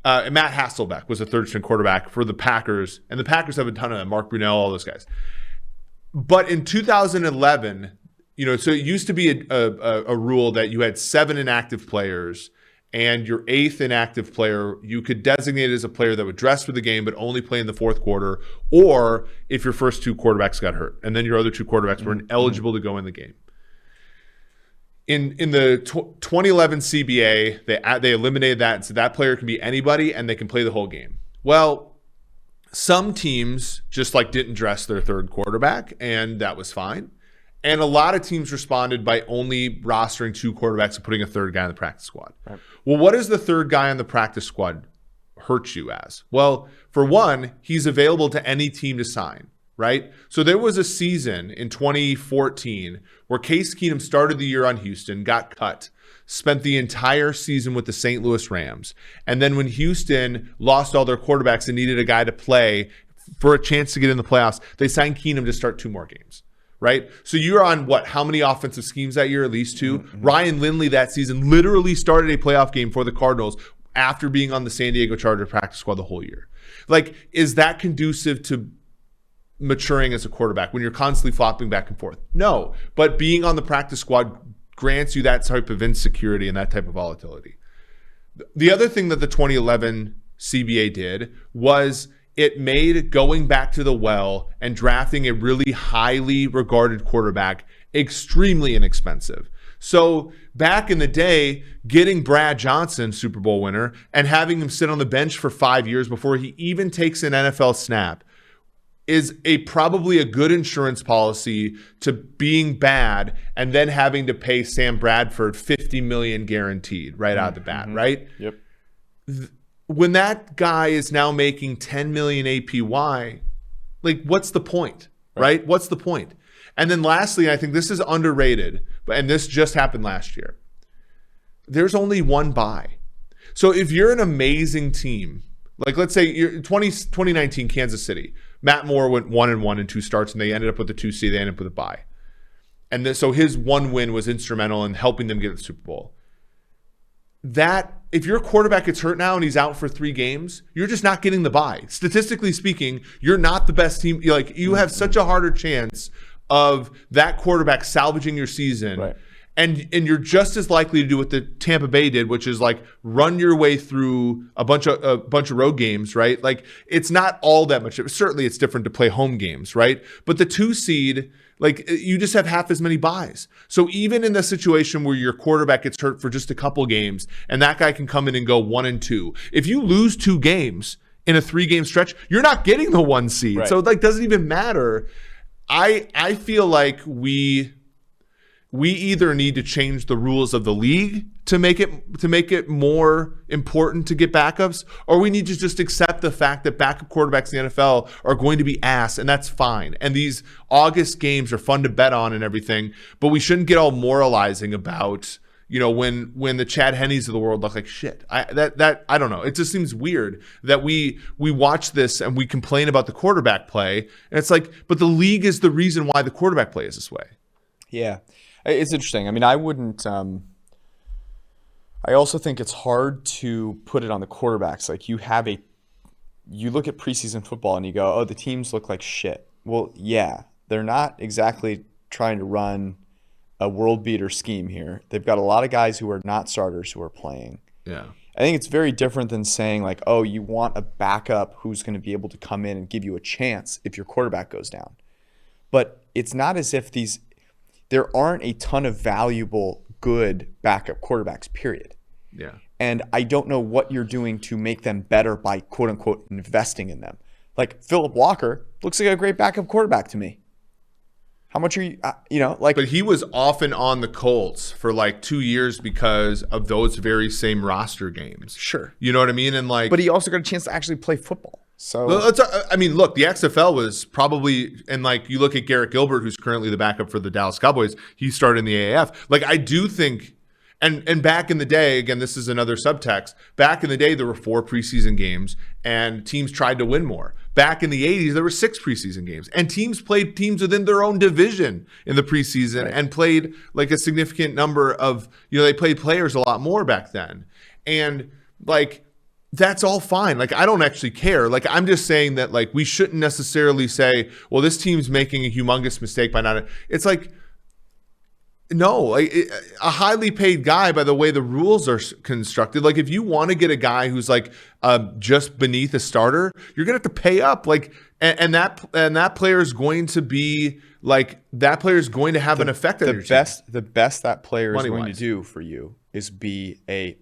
Matt Hasselbeck was a third string quarterback for the Packers, and the Packers have a ton of them. Mark Brunell, all those guys. But in 2011, so it used to be a rule that you had 7 inactive players, and your 8th inactive player, you could designate as a player that would dress for the game but only play in the fourth quarter, or if your first 2 quarterbacks got hurt, and then your other 2 quarterbacks were ineligible to go in the game. In the 2011 CBA, they eliminated that, and so that player can be anybody, and they can play the whole game. Well, some teams just didn't dress their third quarterback, and that was fine. And a lot of teams responded by only rostering 2 quarterbacks and putting a third guy on the practice squad. Right. Well, what does the third guy on the practice squad hurt you as? Well, for one, he's available to any team to sign, right? So there was a season in 2014 where Case Keenum started the year on Houston, got cut, spent the entire season with the St. Louis Rams. And then when Houston lost all their quarterbacks and needed a guy to play for a chance to get in the playoffs, they signed Keenum to start 2 more games. Right? So you're on how many offensive schemes that year? At least 2. Mm-hmm. Ryan Lindley that season literally started a playoff game for the Cardinals after being on the San Diego Chargers practice squad the whole year. Is that conducive to maturing as a quarterback when you're constantly flopping back and forth? No. But being on the practice squad grants you that type of insecurity and that type of volatility. The other thing that the 2011 CBA did was it made going back to the well and drafting a really highly regarded quarterback extremely inexpensive. So back in the day, getting Brad Johnson, Super Bowl winner, and having him sit on the bench for 5 years before he even takes an NFL snap is probably a good insurance policy to being bad and then having to pay Sam Bradford $50 million guaranteed right out of the bat, right? Yep. When that guy is now making $10 million APY, what's the point, right? What's the point? And then lastly, I think this is underrated, and this just happened last year. There's only one bye. So if you're an amazing team, let's say you're 2019 Kansas City, Matt Moore went 1-1 in 2 starts, and they ended up with a 2 seed. They ended up with a bye. so his one win was instrumental in helping them get to the Super Bowl. That if your quarterback gets hurt now and he's out for 3 games, you're just not getting the bye. Statistically speaking, you're not the best team. You have such a harder chance of that quarterback salvaging your season. Right. And you're just as likely to do what the Tampa Bay did, which is like run your way through a bunch of road games, right? Like it's not all that much. Certainly it's different to play home games, right? But the 2 seed, like you just have half as many buys. So even in the situation where your quarterback gets hurt for just a couple games and that guy can come in and go 1-2, if you lose 2 games in a 3-game stretch, you're not getting the 1 seed. Right. So it like doesn't even matter. I feel like we either need to change the rules of the league to make it more important to get backups, or we need to just accept the fact that backup quarterbacks in the NFL are going to be ass, and that's fine. And these August games are fun to bet on and everything, but we shouldn't get all moralizing about, when the Chad Henneys of the world look like shit. I don't know. It just seems weird that we watch this and we complain about the quarterback play, and it's like, but the league is the reason why the quarterback play is this way. Yeah. It's interesting. I mean, I wouldn't. I also think it's hard to put it on the quarterbacks. Like you look at preseason football and you go, "Oh, the teams look like shit." Well, yeah, they're not exactly trying to run a world beater scheme here. They've got a lot of guys who are not starters who are playing. Yeah, I think it's very different than saying like, "Oh, you want a backup who's going to be able to come in and give you a chance if your quarterback goes down." But it's not as if there aren't a ton of valuable, good backup quarterbacks, period. Yeah. And I don't know what you're doing to make them better by, quote unquote, investing in them. Like Phillip Walker looks like a great backup quarterback to me. How much are you, But he was often on the Colts for like 2 years because of those very same roster games. Sure. You know what I mean? And but he also got a chance to actually play football. So look, the XFL was probably, and like you look at Garrett Gilbert, who's currently the backup for the Dallas Cowboys, he started in the AAF. Like I do think, and back in the day, again, this is another subtext. Back in the day, there were 4 preseason games, and teams tried to win more. Back in the 80s, there were 6 preseason games, and teams played teams within their own division in the preseason, right, and played like a significant number of, they played players a lot more back then, and like. That's all fine. Like, I don't actually care. Like, I'm just saying that, like, we shouldn't necessarily say, well, this team's making a humongous mistake by not. It's like, no, like, a highly paid guy, by the way the rules are constructed. Like, if you want to get a guy who's like just beneath a starter, you're gonna have to pay up. Like, and that player is going to be like, that player is going to have an effect on your team. The best that player is going to do for you is be a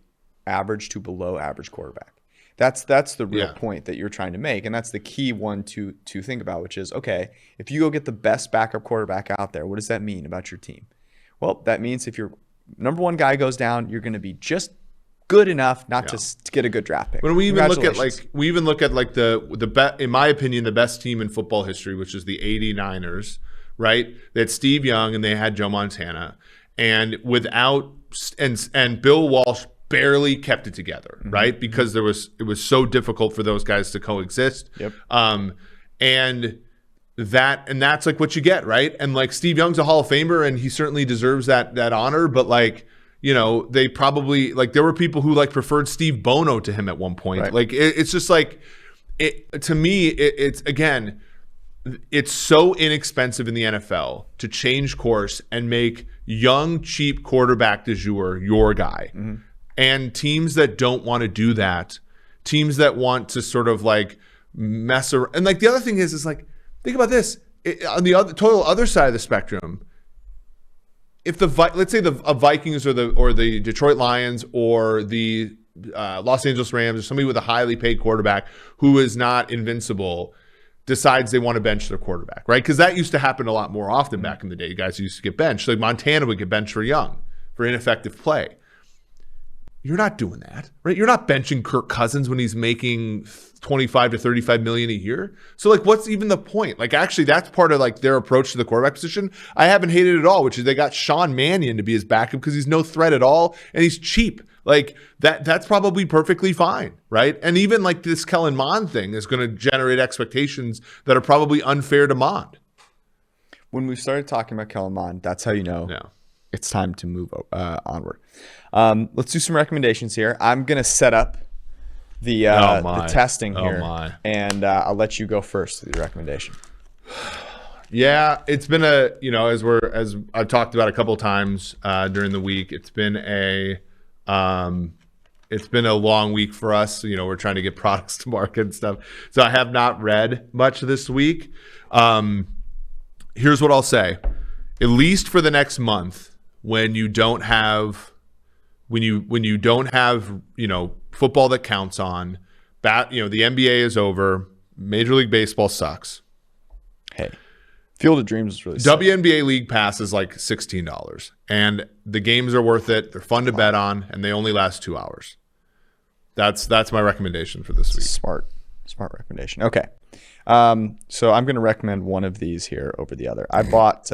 average to below average quarterback. That's the real point that you're trying to make, and that's the key one to think about, which is, okay, if you go get the best backup quarterback out there, what does that mean about your team? Well, that means if your number 1 guy goes down, you're going to be just good enough not to get a good draft pick. When we even look at the in my opinion, the best team in football history, which is the 89ers, right? They had Steve Young and they had Joe Montana, and and Bill Walsh barely kept it together, right? Because it was so difficult for those guys to coexist. Yep. And that's like what you get, right? And like Steve Young's a Hall of Famer, and he certainly deserves that honor. But like, they probably like there were people who like preferred Steve Bono to him at one point. Right. Like it's just like to me, it's again, it's so inexpensive in the NFL to change course and make young, cheap quarterback du jour your guy. Mm-hmm. And teams that don't want to do that, teams that want to sort of like mess around. And like the other thing is like, think about this. On the total other side of the spectrum, if let's say the Vikings or the Detroit Lions or the Los Angeles Rams or somebody with a highly paid quarterback who is not invincible decides they want to bench their quarterback, right? Because that used to happen a lot more often back in the day. Guys used to get benched. Like Montana would get benched for Young for ineffective play. You're not doing that, right? You're not benching Kirk Cousins when he's making 25 to 35 million a year. So like, what's even the point? Like, actually, that's part of like their approach to the quarterback position. I haven't hated at all, which is they got Sean Mannion to be his backup because he's no threat at all and he's cheap. Like that's probably perfectly fine, right? And even like this Kellen Mond thing is going to generate expectations that are probably unfair to Mond. when we started talking about Kellen Mond, that's how you know Yeah. it's time to move onward. Let's do some recommendations here. I'm going to set up the testing here, and I'll let you go first with your recommendation. Yeah, it's been as I've talked about a couple of times during the week. It's been a long week for us. We're trying to get products to market and stuff. So I have not read much this week. Here's what I'll say: at least for the next month, when you don't have football that counts on, the NBA is over. Major League Baseball sucks. Hey. Field of Dreams is really sick. WNBA League Pass is like $16, and the games are worth it. They're fun to bet on, and they only last 2 hours. That's my recommendation for this week. Smart recommendation. Okay, so I'm going to recommend one of these here over the other. I bought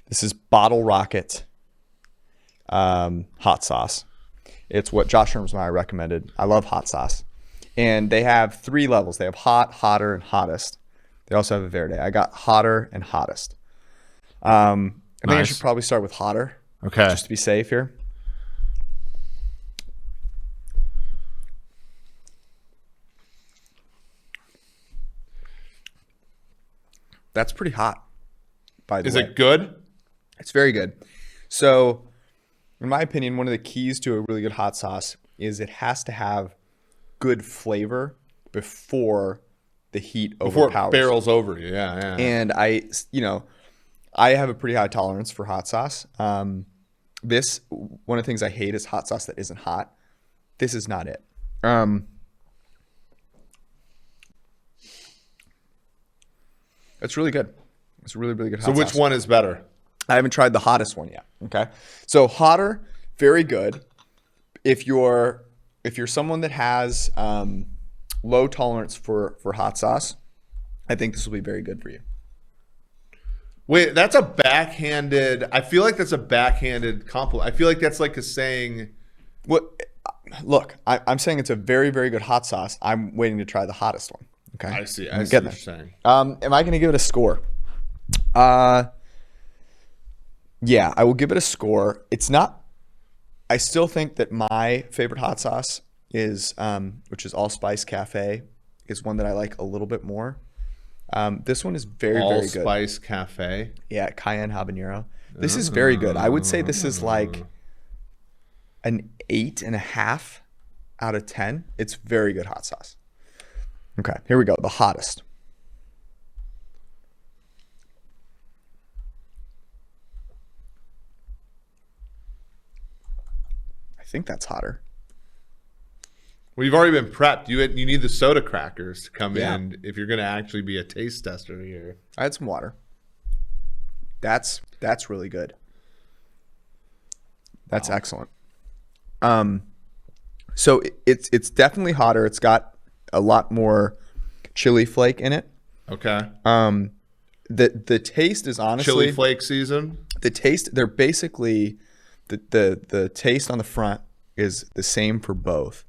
this is Bottle Rocket hot sauce. It's what Josh Herms and I recommended. I love hot sauce, and they have 3 levels. They have hot, hotter, and hottest. They also have a Verde. I got hotter and hottest. I think I should probably start with hotter. Okay. Just to be safe here. That's pretty hot, by the way. Is it good? It's very good. So, in my opinion, one of the keys to a really good hot sauce is it has to have good flavor before the heat overpowers. Before it barrels over you, yeah. And I have a pretty high tolerance for hot sauce. One of the things I hate is hot sauce that isn't hot. This is not it. It's really good. It's a really, really good hot sauce. So which one is better? I haven't tried the hottest one yet. Okay. So hotter, very good. If you're someone that has low tolerance for hot sauce, I think this will be very good for you. Wait, that's a backhanded. I feel like that's a backhanded compliment. I feel like that's like a saying. What? Look, I'm saying it's a very, very good hot sauce. I'm waiting to try the hottest one. Okay. I see. I see what you're saying. Am I going to give it a score? Yeah, I will give it a score. It's not. I still think that my favorite hot sauce is, which is Allspice Cafe, is one that I like a little bit more. This one is very, very good. Allspice Cafe? Yeah, Cayenne Habanero. This is very good. I would say this is like an 8.5 out of 10. It's very good hot sauce. Okay, here we go. The hottest. I think that's hotter. Well, you've already been prepped. You need the soda crackers to come in if you're going to actually be a taste tester here. I had some water. That's really good. That's excellent. So it's definitely hotter. It's got a lot more chili flake in it. Okay. The taste is honestly chili flake season. The taste, they're basically the taste on the front is the same for both.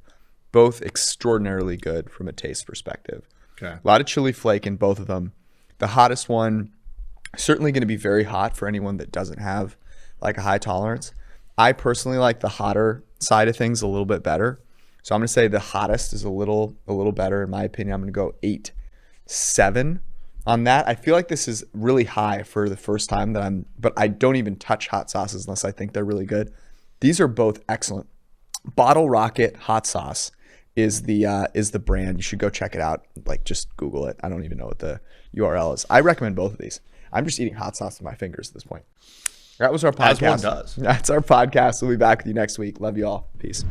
Both extraordinarily good from a taste perspective. Okay. A lot of chili flake in both of them. The hottest one, certainly going to be very hot for anyone that doesn't have like a high tolerance. I personally like the hotter side of things a little bit better. So I'm going to say the hottest is a little better in my opinion. I'm going to go 8.7 on that. I feel like this is really high for the first time but I don't even touch hot sauces unless I think they're really good. These are both excellent. Bottle Rocket hot sauce is the brand. You should go check it out. Like, just Google it. I don't even know what the URL is. I recommend both of these. I'm just eating hot sauce with my fingers at this point. That was our podcast. As one does. That's our podcast. We'll be back with you next week. Love you all. Peace.